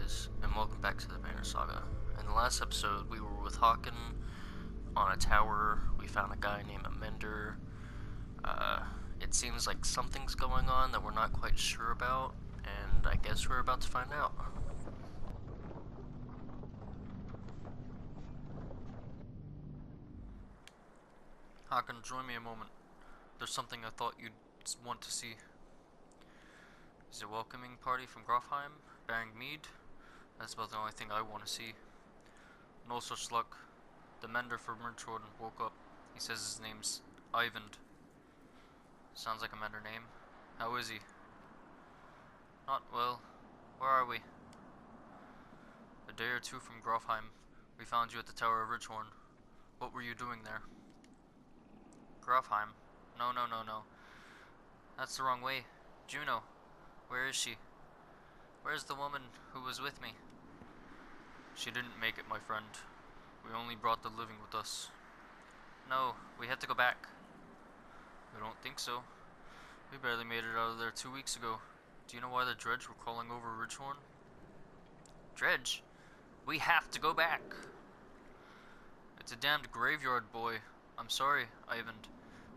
guys, and welcome back to the Banner Saga. In the last episode, we were with Hawken on a tower. We found a guy named Amender. It seems like something's going on that we're not quite sure about, and I guess we're about to find out. Hawken, join me a moment. There's something I thought you'd want to see. Is a welcoming party from Grofheim, bearing mead? That's about the only thing I want to see. No such luck. The mender from Rinchorden woke up. He says his name's Eyvind. Sounds like a mender name. How is he? Not well. Where are we? A day or two from Grofheim. We found you at the Tower of Ridgehorn. What were you doing there? Grofheim? No, no, no, no. That's the wrong way. Juno. Where is she? Where's the woman who was with me? She didn't make it, my friend. We only brought the living with us. No, we had to go back. I don't think so. We barely made it out of there 2 weeks ago. Do you know why the dredge were crawling over Ridgehorn? Dredge? We have to go back. It's a damned graveyard, boy. I'm sorry, Eyvind.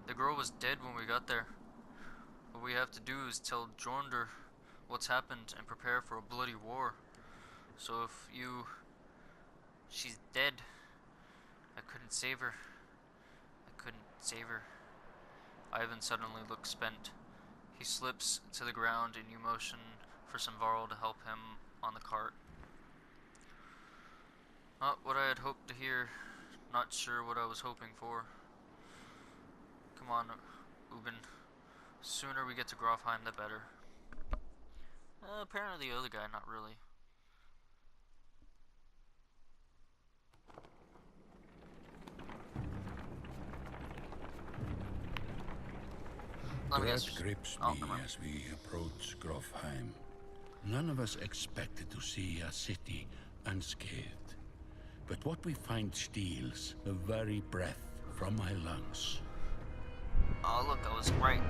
The girl was dead when we got there. What we have to do is tell Jornder what's happened and prepare for a bloody war. So if you... She's dead. I couldn't save her. I couldn't save her. Ivan suddenly looks spent. He slips to the ground and you motion for some Varl to help him on the cart. Not what I had hoped to hear. Not sure what I was hoping for. Come on, Ubin. Sooner we get to Grofheim, the better. Apparently the other guy, not really. Dread grips me as we approach Grofheim. None of us expected to see a city unscathed. But what we find steals the very breath from my lungs. Oh look, I was right.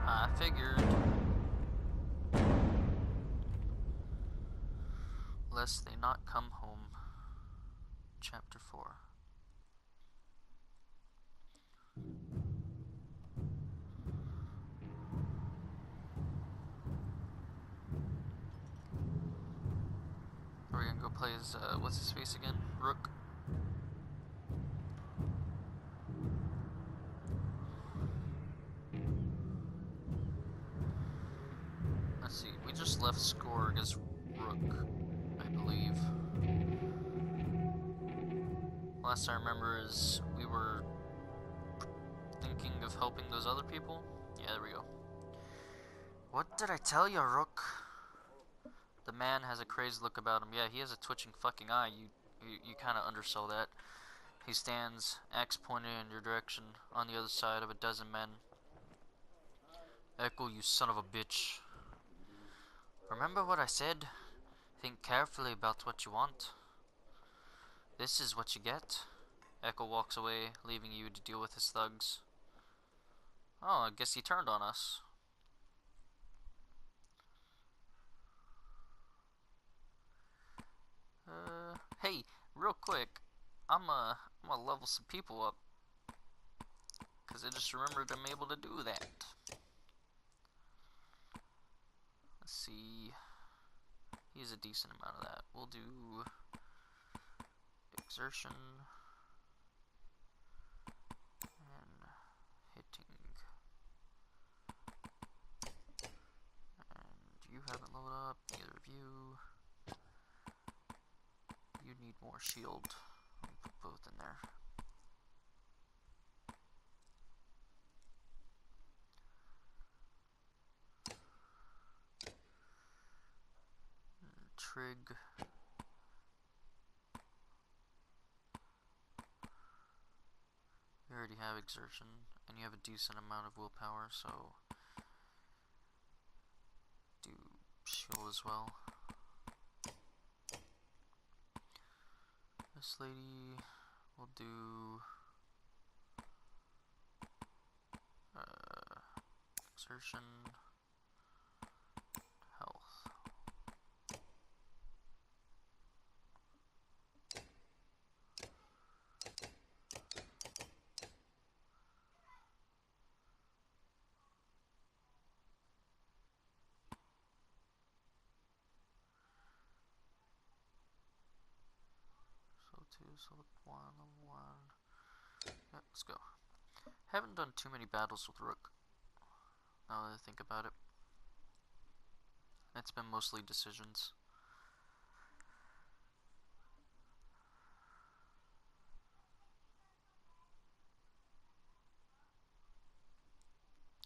I figured. Lest they not come home. Chapter 4. Are we gonna go play as, what's his face again? Rook? Let's see, we just left Skorg as Rook, I believe. Last I remember is we were thinking of helping those other people. Yeah, there we go. What did I tell you, Rook? The man has a crazed look about him. Yeah, he has a twitching fucking eye. You kind of undersell that. He stands, axe pointed in your direction, on the other side of a dozen men. Echo, you son of a bitch. Remember what I said? Think carefully about what you want. This is what you get. Echo walks away, leaving you to deal with his thugs. Oh, I guess he turned on us. Hey, real quick, I'm gonna level some people up. Cause I just remembered I'm able to do that. Let's see. He's a decent amount of that. We'll do exertion and hitting. And you haven't loaded up, neither of you. You need more shield. I'll put both in there. Trig. You already have exertion, and you have a decent amount of willpower, so do shield as well. This lady will do Insertion. Health. Level 1, level 1. Yeah, let's go. Haven't done too many battles with Rook, now that I think about it. It's been mostly decisions.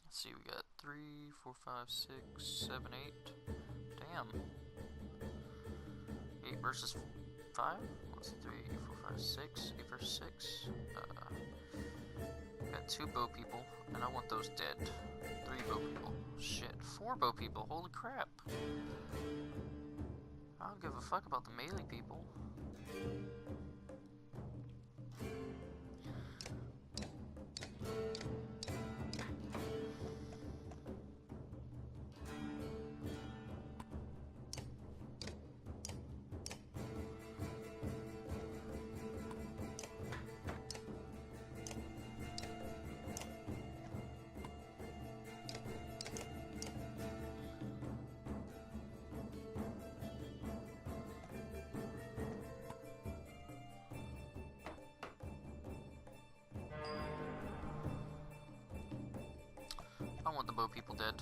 Let's see, we got 3, 4, 5, 6, 7, 8. Damn. 8 versus 5? What's 3, 4, 5, 6? 8 versus 6? Got 2 bow people, and I want those dead. 3 bow people. Shit, 4 bow people, holy crap. I don't give a fuck about the melee people. I want the bow people dead.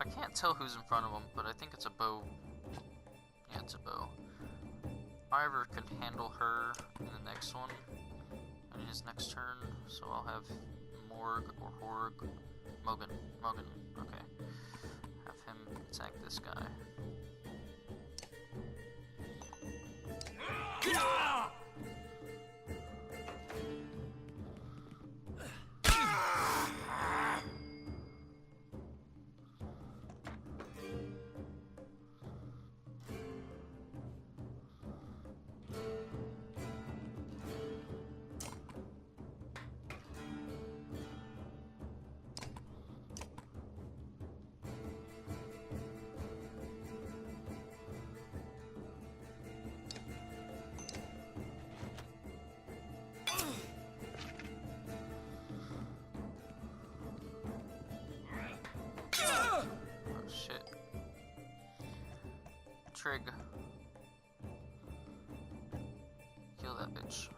I can't tell who's in front of him, but I think it's a bow. Yeah, it's a bow. Ivor could handle her in the next one, in his next turn, so I'll have Morg or Horg. Mogan. Okay. Have him attack this guy. Trig. Kill that bitch.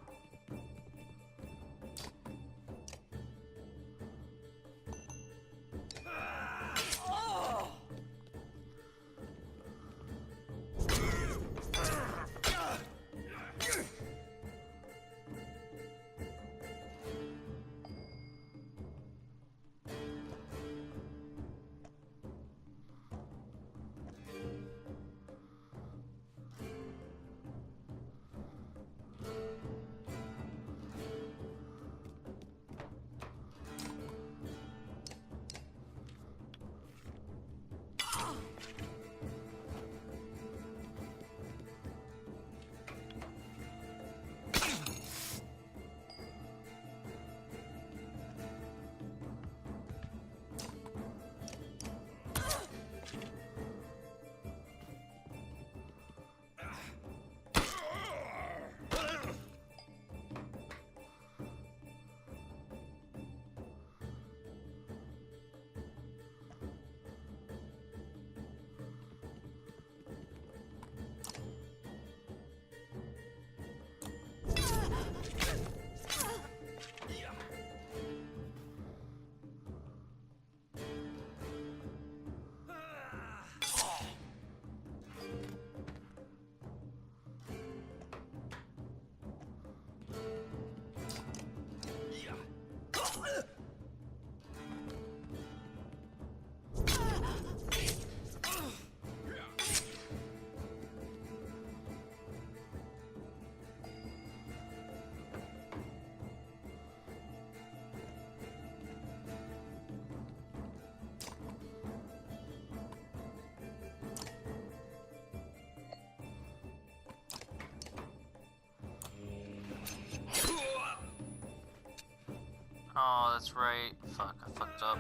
Oh, that's right. Fuck, I fucked up.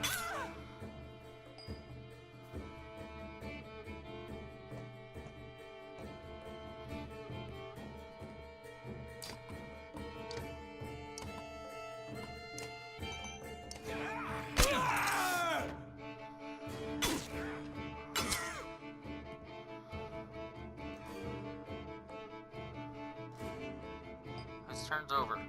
This turn's over.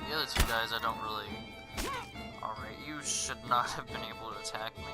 The other two guys I don't really... Alright, you should not have been able to attack me.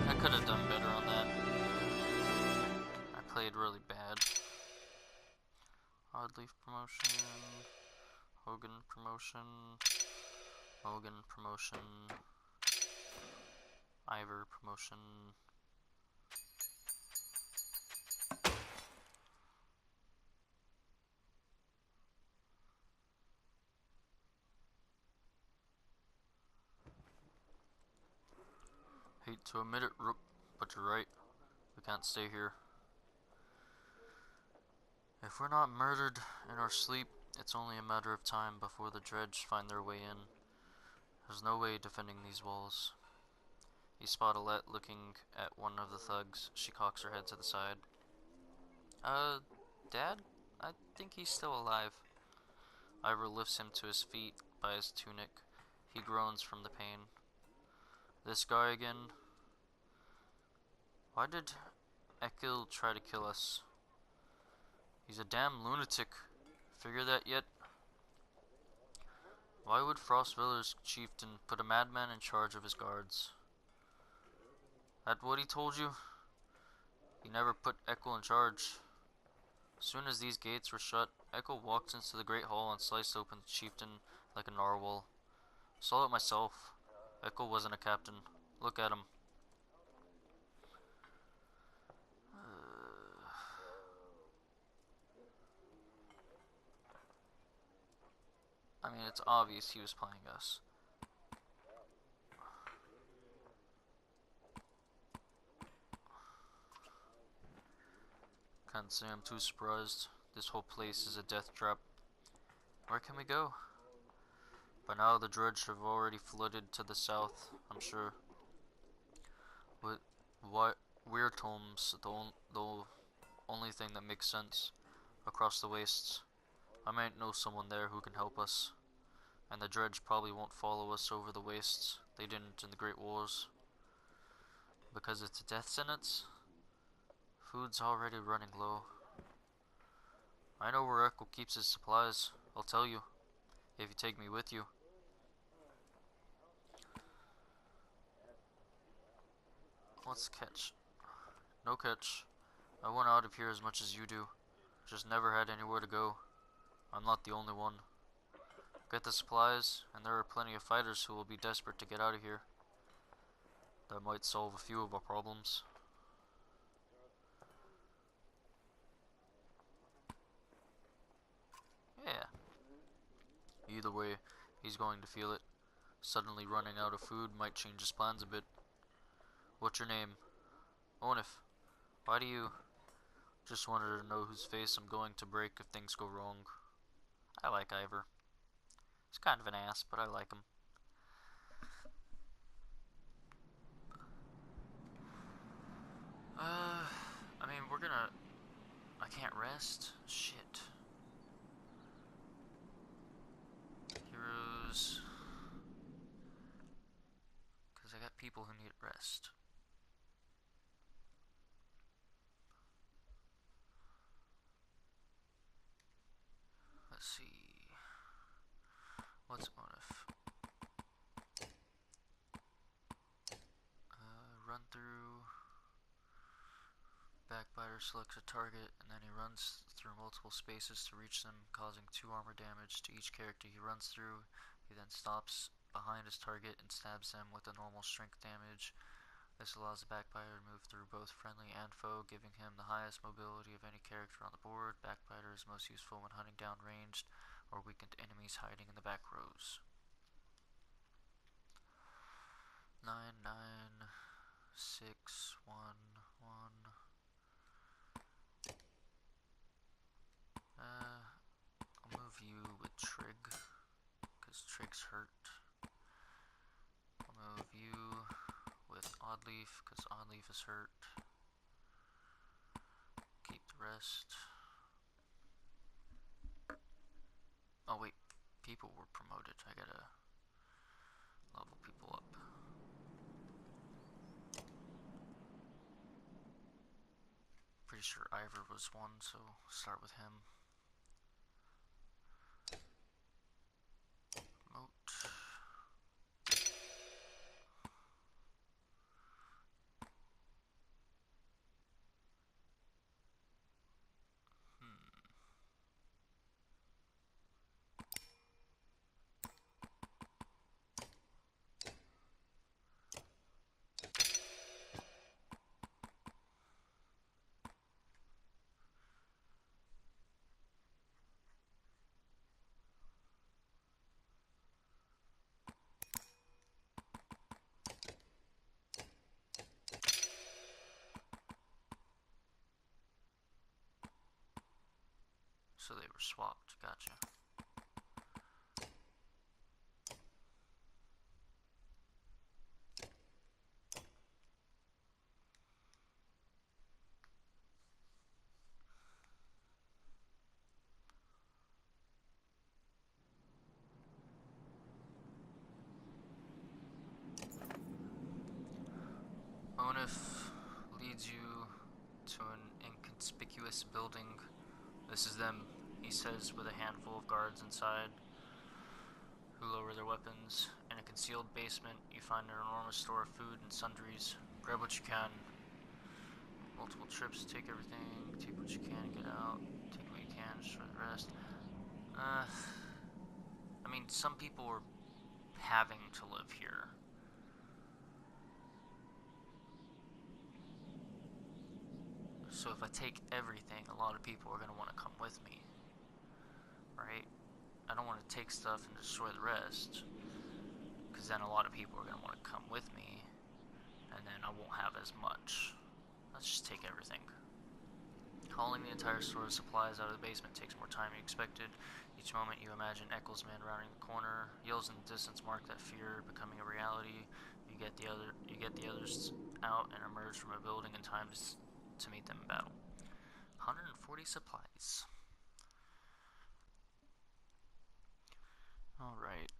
I could have done better on that. I played really bad. Oddleaf promotion, Hogan promotion, Hogan promotion, Ivor promotion. Hate to admit it, Rook, but you're right. We can't stay here. If we're not murdered in our sleep, it's only a matter of time before the Dredge find their way in. There's no way defending these walls. You spot Alette looking at one of the thugs. She cocks her head to the side. Dad? I think he's still alive. Ivor lifts him to his feet by his tunic. He groans from the pain. This guy again? Why did Ekil try to kill us? He's a damn lunatic. Figure that yet? Why would Frostviller's chieftain put a madman in charge of his guards? That what he told you? He never put Ekil in charge. As soon as these gates were shut, Ekil walked into the great hall and sliced open the chieftain like a narwhal. Saw it myself. Ekil wasn't a captain. Look at him. I mean, it's obvious he was playing us. Can't say I'm too surprised. This whole place is a death trap. Where can we go? By now the dredge have already flooded to the south, I'm sure. With what weird homes, the only thing that makes sense. Across the wastes. I might know someone there who can help us. And the dredge probably won't follow us over the wastes. They didn't in the Great Wars. Because it's a death sentence? Food's already running low. I know where Echo keeps his supplies. I'll tell you. If you take me with you. What's the catch? No catch. I want out of here as much as you do. Just never had anywhere to go. I'm not the only one. Get the supplies, and there are plenty of fighters who will be desperate to get out of here. That might solve a few of our problems. Yeah. Either way, he's going to feel it. Suddenly running out of food might change his plans a bit. What's your name? Onif. Why do you... Just wanted to know whose face I'm going to break if things go wrong. I like Ivor. He's kind of an ass, but I like him. I mean, we're gonna... I can't rest? Shit. Heroes... Because I got people who need rest. Let's see... What's Onif? Run through... Backbiter selects a target, and then he runs through multiple spaces to reach them, causing 2 armor damage to each character he runs through. He then stops behind his target and stabs them with a normal strength damage. This allows the Backbiter to move through both friendly and foe, giving him the highest mobility of any character on the board. Backbiter is most useful when hunting down ranged or weakened enemies hiding in the back rows. 99611. I'll move you with Trig, because Trig's hurt. I'll move you with Oddleaf, because Oddleaf is hurt. Keep the rest. Oh wait, people were promoted. I gotta level people up. Pretty sure Ivor was one, so start with him. Promote. So they were swapped, gotcha. to an inconspicuous building. This is them, he says, with a handful of guards inside who lower their weapons. In a concealed basement, you find an enormous store of food and sundries. Grab what you can. Multiple trips, take everything, take what you can, get out, take what you can, destroy the rest. I mean, some people are having to live here. So if I take everything, a lot of people are going to want to come with me. Right? I don't want to take stuff and destroy the rest, because then a lot of people are going to want to come with me, and then I won't have as much. Let's just take everything. Hauling the entire store of supplies out of the basement takes more time than you expected. Each moment you imagine Eccles' man rounding the corner. Yells in the distance mark that fear becoming a reality. You get the others out and emerge from a building in time to meet them in battle. 140 supplies. Alright.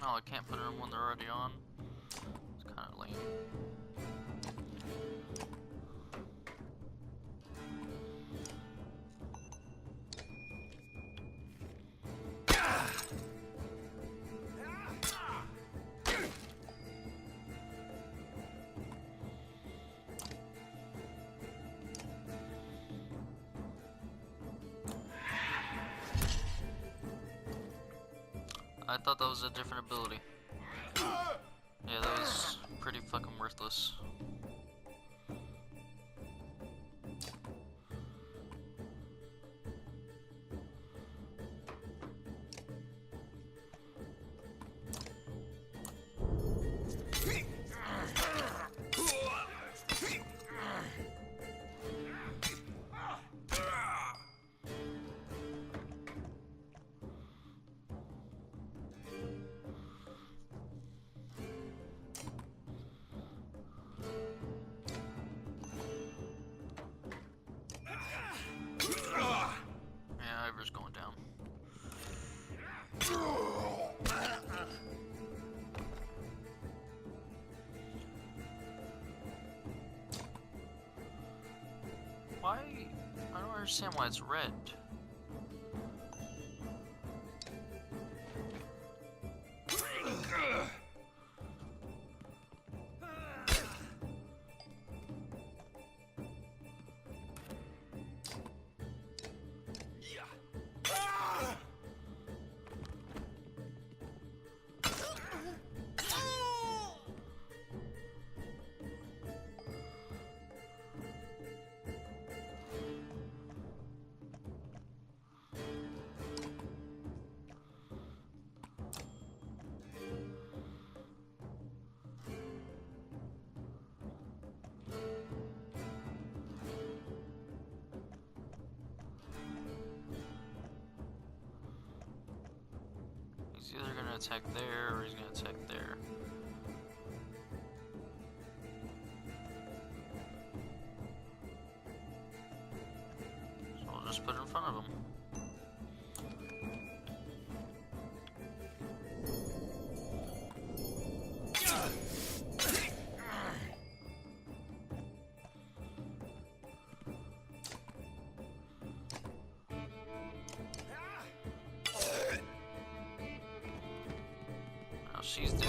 Oh, I can't put it on when they're already on. It's kind of lame. I thought that was a different ability. Yeah, that was pretty fucking worthless. Going down. Why? I don't understand why it's red. He's either gonna attack there or he's gonna attack there. So I'll just put it in front of him. Now she's dead.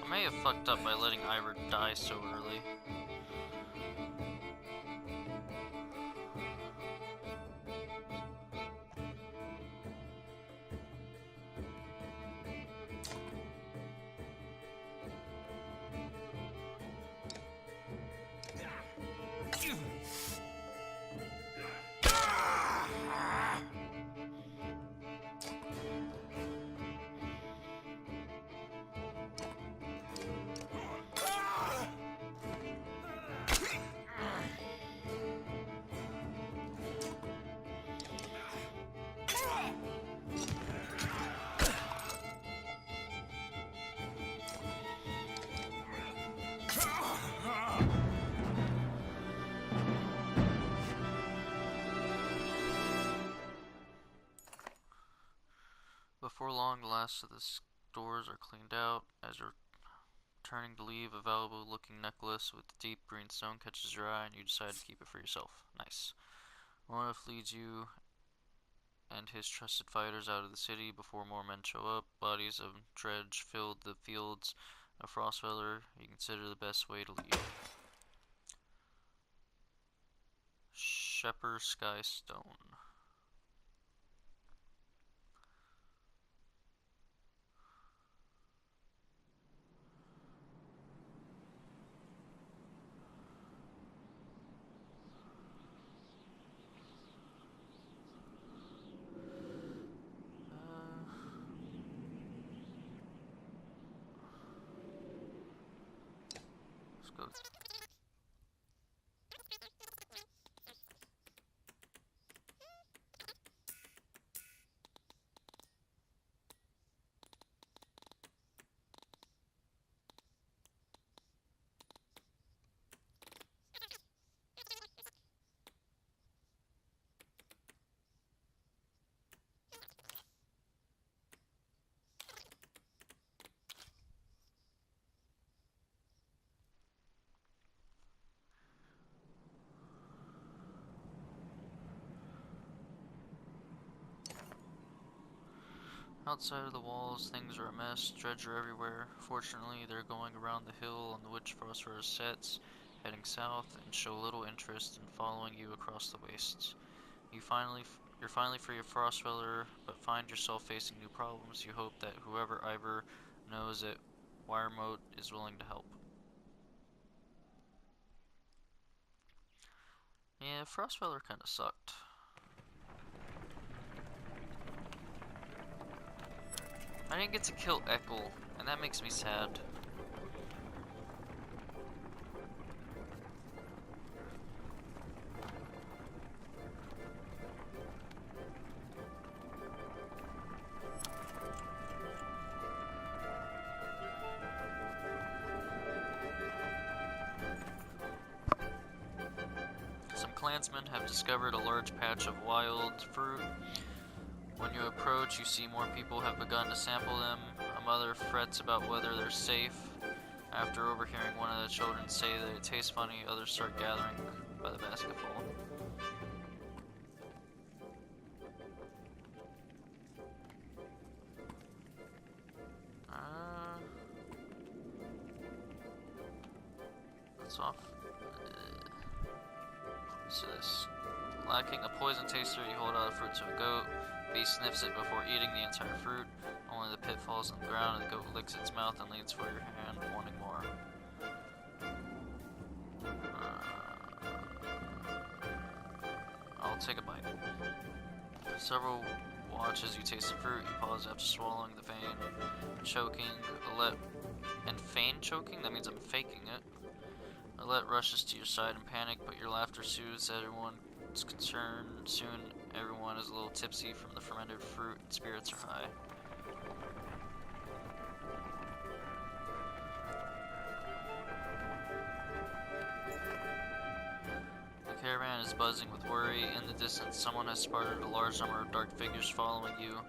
I may have fucked up by letting Ira die so early. Before long, the last of the stores are cleaned out. As you're turning to leave, a valuable looking necklace with deep green stone catches your eye and you decide to keep it for yourself. Nice. Morph leads you and his trusted fighters out of the city before more men show up. Bodies of dredge filled the fields of Frostfeller. You consider the best way to leave. Shepherd Skystone. Outside of the walls, things are a mess. Dredge are everywhere. Fortunately, they're going around the hill on the which Phosphorus sets, heading south, and show little interest in following you across the wastes. You're finally free of Frostweller, but find yourself facing new problems. You hope that whoever Ivor knows at Wiremote is willing to help. Yeah, Frostweller kinda sucked. I didn't get to kill Ekkel, and that makes me sad. Some clansmen have discovered a large patch of wild fruit. When you approach, you see more people have begun to sample them. A mother frets about whether they're safe. After overhearing one of the children say that it tastes funny, others start gathering by the basketful. That's off. So this. Lacking a poison taster, you hold out the fruit to a goat. Beast sniffs it before eating the entire fruit. Only the pit falls on the ground and the goat licks its mouth and leans for your hand, wanting more. I'll take a bite. Several watch as you taste the fruit. You pause after swallowing the vein, choking. And feign choking? That means I'm faking it. Alette rushes to your side in panic, but your laughter soothes everyone's concern. Soon, everyone is a little tipsy from the fermented fruit, and spirits are high. The caravan is buzzing with worry. In the distance, someone has spotted a large number of dark figures following you.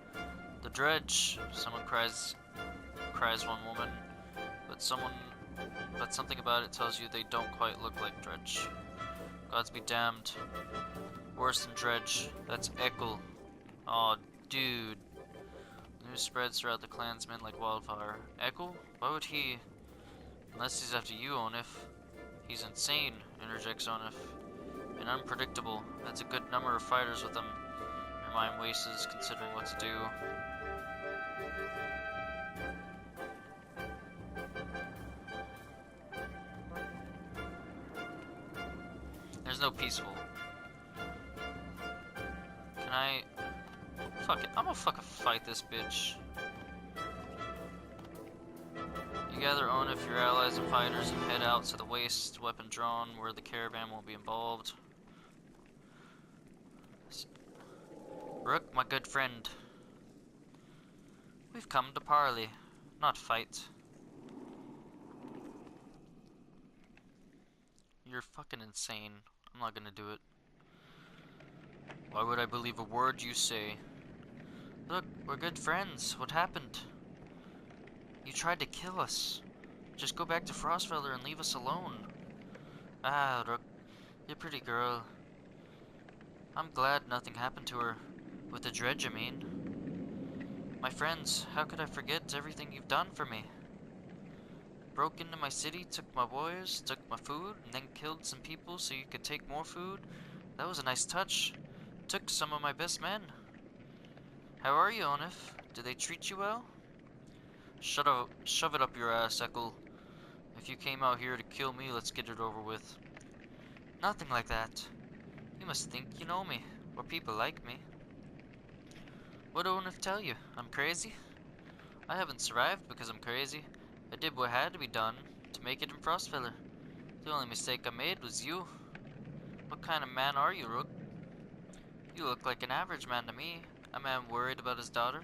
The dredge! Someone cries one woman, but something about it tells you they don't quite look like Dredge. Gods be damned. Worse than Dredge. That's Ekkel. Aw, dude. News spreads throughout the clansmen like wildfire. Ekkel? Why would he... Unless he's after you, Onif. He's insane, interjects Onif. And unpredictable. That's a good number of fighters with him. Your mind wastes considering what to do. There's no peaceful. Can I... Fuck it. I'm gonna fucking fight this bitch. You gather on if your allies and fighters and head out to the waste, weapon drawn, where the caravan won't be involved. Rook, my good friend. We've come to parley, not fight. You're fucking insane. I'm not gonna do it. Why would I believe a word you say? Look, we're good friends. What happened? You tried to kill us. Just go back to Frostfeller and leave us alone. Ah, Rook, you're a pretty girl. I'm glad nothing happened to her. With the dredge, I mean. My friends, how could I forget everything you've done for me? Broke into my city, took my boys, took my food, and then killed some people so you could take more food. That was a nice touch. Took some of my best men. How are you, Onif? Did they treat you well? Shove it up your ass, Ekkel. If you came out here to kill me, let's get it over with. Nothing like that. You must think you know me, or people like me. What did Onif tell you? I'm crazy? I haven't survived because I'm crazy. I did what had to be done to make it in Frostfeller. The only mistake I made was you. What kind of man are you, Rook? You look like an average man to me. A man worried about his daughter.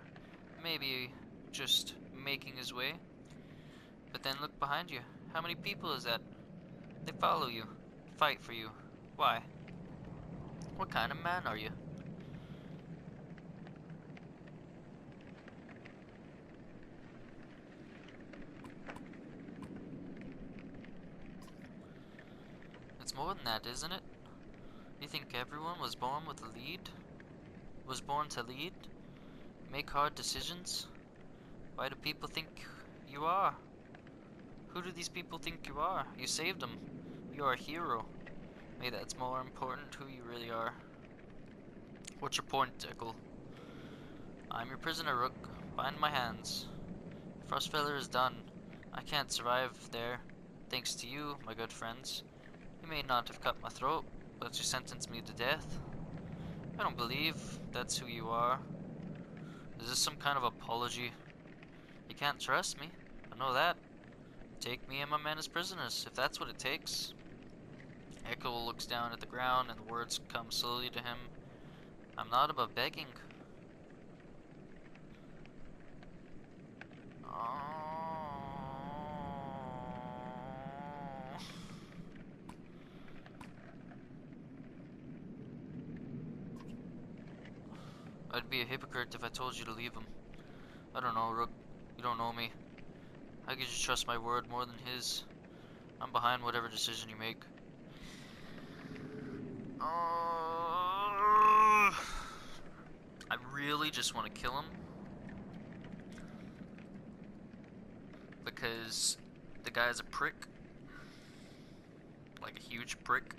Maybe just making his way. But then look behind you. How many people is that? They follow you. Fight for you. Why? What kind of man are you? It's more than that, isn't it? You think everyone was born with a lead? Was born to lead? Make hard decisions? Why do people think you are? Who do these people think you are? You saved them. You are a hero. Maybe that's more important who you really are. What's your point, Deckle? I'm your prisoner, Rook. Bind my hands. Frostfeller is done. I can't survive there. Thanks to you, my good friends. You may not have cut my throat, but you sentenced me to death. I don't believe that's who you are. Is this some kind of apology? You can't trust me. I know that. Take me and my men as prisoners, if that's what it takes. Echo looks down at the ground and the words come slowly to him. I'm not above begging. I'd be a hypocrite if I told you to leave him. I don't know, Rook. You don't know me. How could you trust my word more than his? I'm behind whatever decision you make. I really just want to kill him. Because the guy's a prick. Like a huge prick.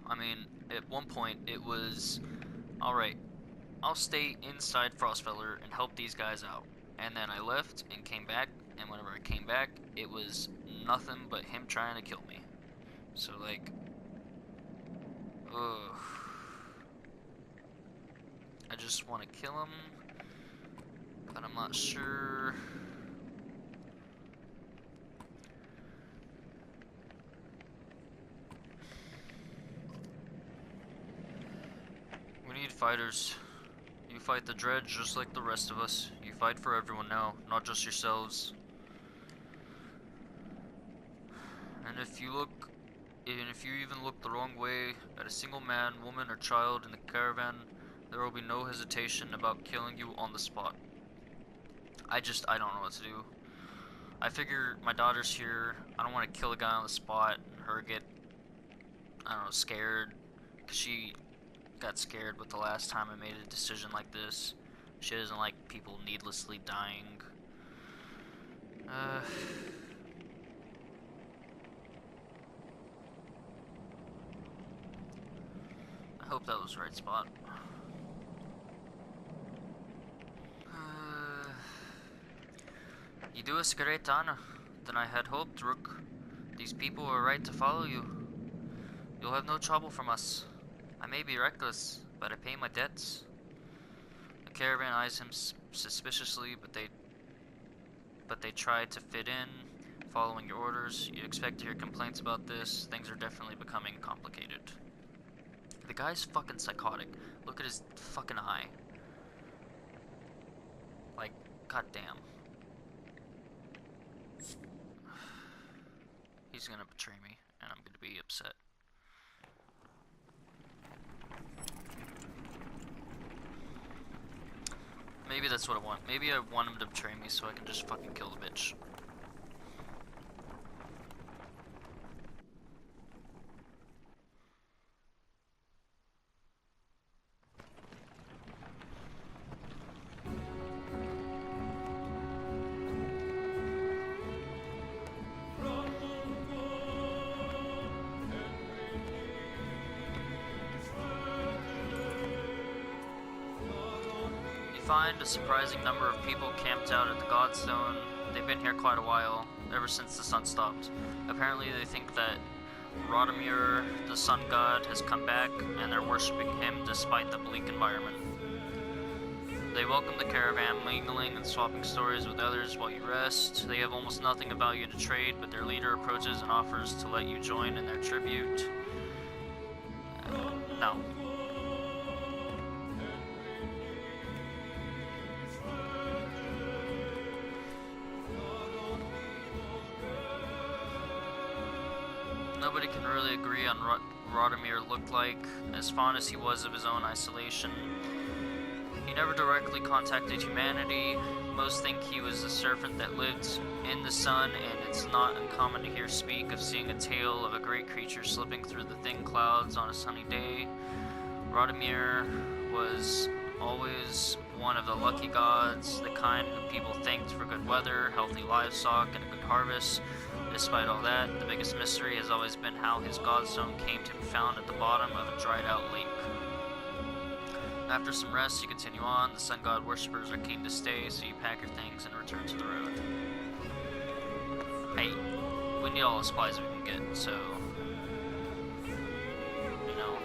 I mean, at one point it was, alright, I'll stay inside Frostfeller and help these guys out. And then I left and came back, and whenever I came back, it was nothing but him trying to kill me. So like, ugh. I just want to kill him, but I'm not sure. We need fighters. You fight the Dredge just like the rest of us. You fight for everyone now, not just yourselves. And if you even look the wrong way at a single man, woman, or child in the caravan, there will be no hesitation about killing you on the spot. I don't know what to do. I figure my daughter's here. I don't want to kill a guy on the spot and her get, I don't know, scared. Because she got scared with the last time I made a decision like this. She doesn't like people needlessly dying. I hope that was the right spot. You do us great honor than I had hoped, Rook. These people were right to follow you. You'll have no trouble from us. I may be reckless, but I pay my debts. The caravan eyes him suspiciously, but they try to fit in, following your orders. You'd expect to hear complaints about this. Things are definitely becoming complicated. The guy's fucking psychotic. Look at his fucking eye. Like, goddamn. He's gonna betray me, and I'm gonna be upset. Maybe that's what I want. Maybe I want him to betray me so I can just fucking kill the bitch. Find a surprising number of people camped out at the Godstone. They've been here quite a while, ever since the sun stopped. Apparently they think that Rodamir, the sun god, has come back, and they're worshipping him despite the bleak environment. They welcome the caravan, mingling and swapping stories with others while you rest. They have almost nothing of value to trade, but their leader approaches and offers to let you join in their tribute. No. Nobody can really agree on what Radomir looked like, as fond as he was of his own isolation. He never directly contacted humanity. Most think he was a serpent that lived in the sun, and it's not uncommon to hear speak of seeing a tail of a great creature slipping through the thin clouds on a sunny day. Radomir was always one of the lucky gods, the kind who people thanked for good weather, healthy livestock, and a good harvest. Despite all that, the biggest mystery has always been how his godstone came to be found at the bottom of a dried out lake. After some rest, you continue on. The sun god worshippers are keen to stay, so you pack your things and return to the road. Hey, we need all the supplies we can get, so... you know...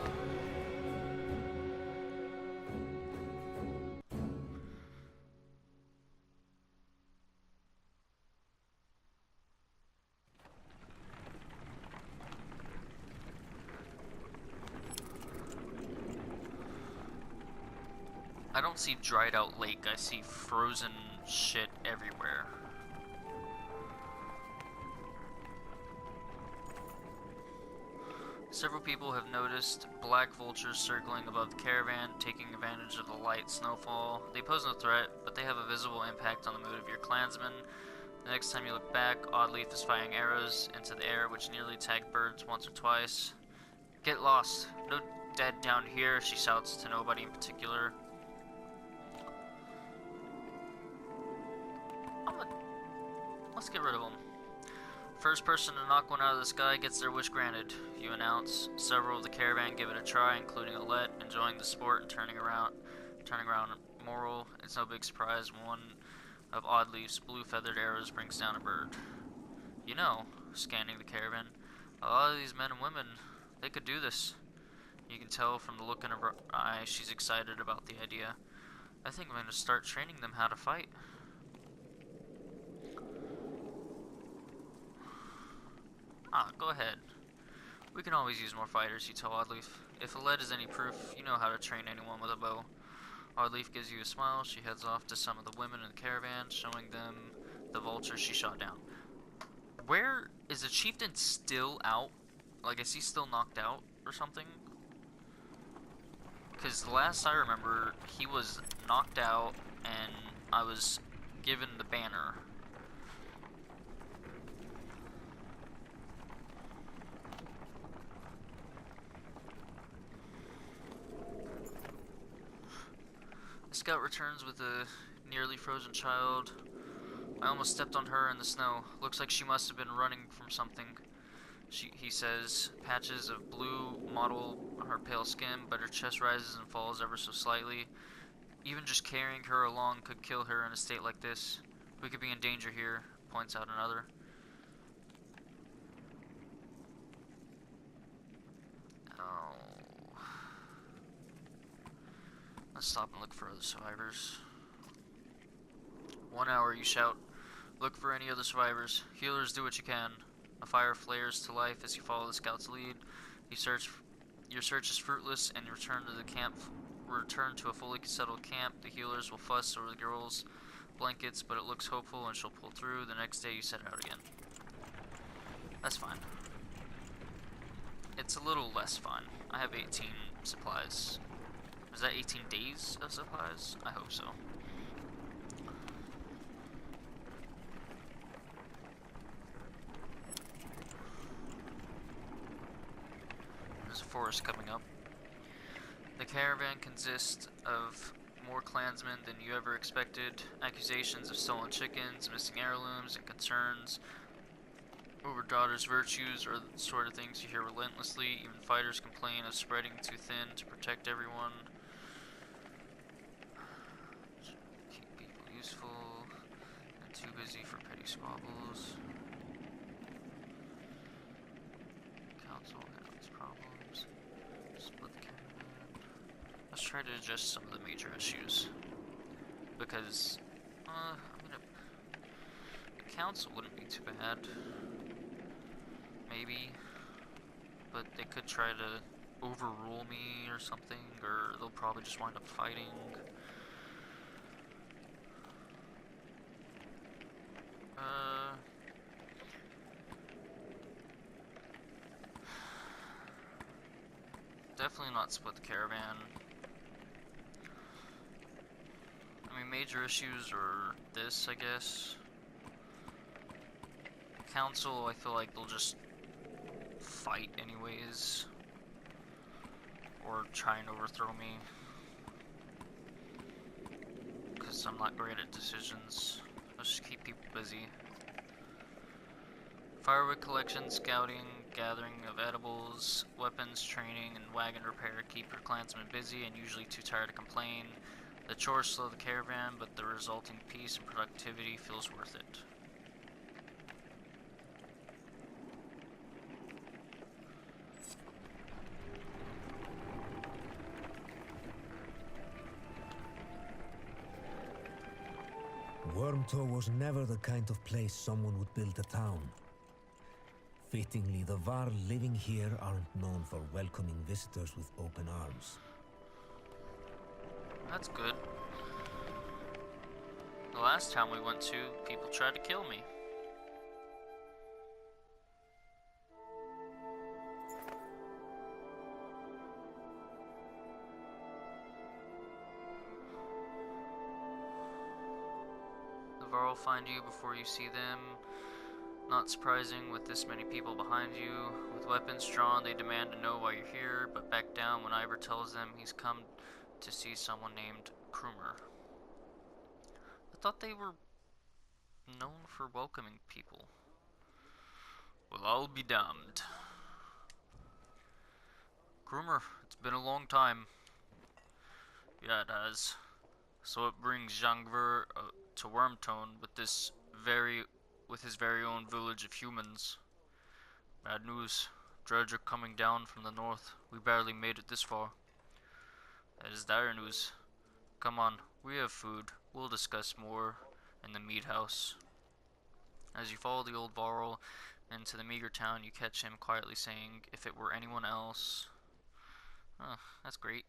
I don't see dried out lake, I see frozen shit everywhere. Several people have noticed black vultures circling above the caravan, taking advantage of the light snowfall. They pose no threat, but they have a visible impact on the mood of your clansmen. The next time you look back, Oddleaf is firing arrows into the air, which nearly tag birds once or twice. Get lost. No dead down here, she shouts to nobody in particular. Let's get rid of them. First person to knock one out of the sky gets their wish granted, you announce. Several of the caravan give it a try, including Alette, enjoying the sport and turning around Moral. It's no big surprise one of Oddleaf's blue-feathered arrows brings down a bird. You know, scanning the caravan, a lot of these men and women, they could do this. You can tell from the look in her eye she's excited about the idea. I think I'm going to start training them how to fight. Go ahead. We can always use more fighters, you tell Oddleaf. If Alette is any proof, you know how to train anyone with a bow. Oddleaf gives you a smile. She heads off to some of the women in the caravan, showing them the vulture she shot down. Where is the chieftain still out? Like, is he still knocked out or something? Because the last I remember, he was knocked out and I was given the banner. The scout returns with a nearly frozen child. I almost stepped on her in the snow. Looks like she must have been running from something. He says, patches of blue mottle her pale skin, but her chest rises and falls ever so slightly. Even just carrying her along could kill her in a state like this. We could be in danger here, points out another. Oh. Let's stop and look for other survivors. 1 hour, you shout. Look for any other survivors. Healers, do what you can. A fire flares to life as you follow the scout's lead. Your search is fruitless, and you return to a fully settled camp. The healers will fuss over the girl's blankets, but it looks hopeful and she'll pull through. The next day you set out again. That's fine. It's a little less fun. I have 18 supplies. Is that 18 days of supplies? I hope so. There's a forest coming up. The caravan consists of more clansmen than you ever expected. Accusations of stolen chickens, missing heirlooms, and concerns over daughters' virtues are the sort of things you hear relentlessly. Even fighters complain of spreading too thin to protect everyone. Keep people useful and too busy for petty squabbles. Council handles problems. Split the caravan. Let's try to address some of the major issues. because, I mean, a council wouldn't be too bad. Maybe. But they could try to overrule me or something, or they'll probably just wind up fighting. Definitely not split the caravan. I mean, major issues are this, I guess. The council, I feel like they'll just fight anyways. Or try and overthrow me. Because I'm not great at decisions. Let's just keep people busy. Firewood collection, scouting, gathering of edibles, weapons, training, and wagon repair keep your clansmen busy and usually too tired to complain. The chores slow the caravan, but the resulting peace and productivity feels worth it. Wormtow was never the kind of place someone would build a town. Fittingly, the Varl living here aren't known for welcoming visitors with open arms. That's good. The last town we went to, people tried to kill me. The Varl find you before you see them. Not surprising with this many people behind you. With weapons drawn, they demand to know why you're here, but back down when Ivor tells them he's come to see someone named Krumer. I thought they were known for welcoming people. Well, I'll be damned. Krumer, it's been a long time. Yeah, it has. So it brings Jangver to Wormtone with his very own village of humans. Bad news. Dredge are coming down from the north. We barely made it this far. That is dire news. Come on, we have food. We'll discuss more in the meat house. As you follow the old Varl into the meager town, you catch him quietly saying, "If it were anyone else." Oh, that's great.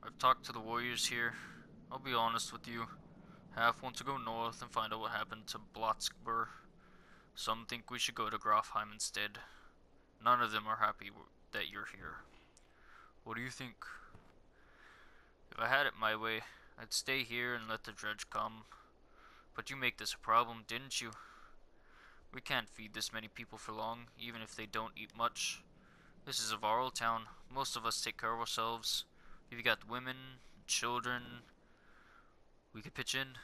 I've talked to the warriors here. I'll be honest with you. Half want to go north and find out what happened to Blotzkber. Some think we should go to Grofheim instead. None of them are happy that you're here. What do you think? If I had it my way, I'd stay here and let the dredge come. But you make this a problem, didn't you? We can't feed this many people for long, even if they don't eat much. This is a Varl town. Most of us take care of ourselves. You've got women, children. We could pitch in.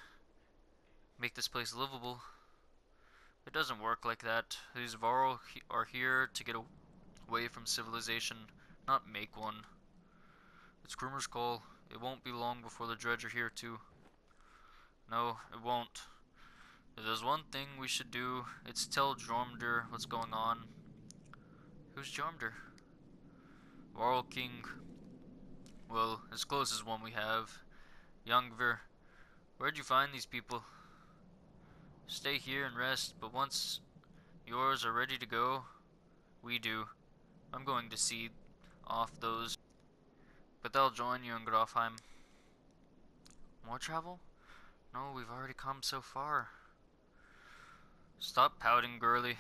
Make this place livable. It doesn't work like that. These Varl are here to get away from civilization, not make one. It's Krumer's call. It won't be long before the dredge are here too. No, it won't. If there's one thing we should do, it's tell Jormdir what's going on. Who's Jormdir? Varl King. Well, as close as one we have. Youngver. Where'd you find these people? Stay here and rest, but once yours are ready to go, we do. I'm going to see off those, but they'll join you in Grofheim. More travel? No, we've already come so far. Stop pouting, girly.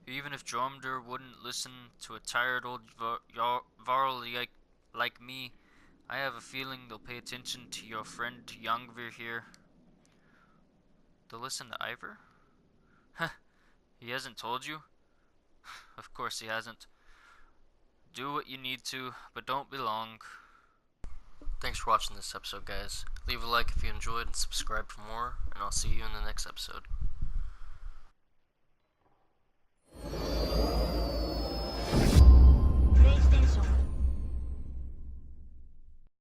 Even if Jormdir wouldn't listen to a tired old Varl like me, I have a feeling they'll pay attention to your friend Youngver here. They'll listen to Ivor? Huh, he hasn't told you? Of course he hasn't. Do what you need to, but don't be long. Thanks for watching this episode, guys. Leave a like if you enjoyed and subscribe for more, and I'll see you in the next episode.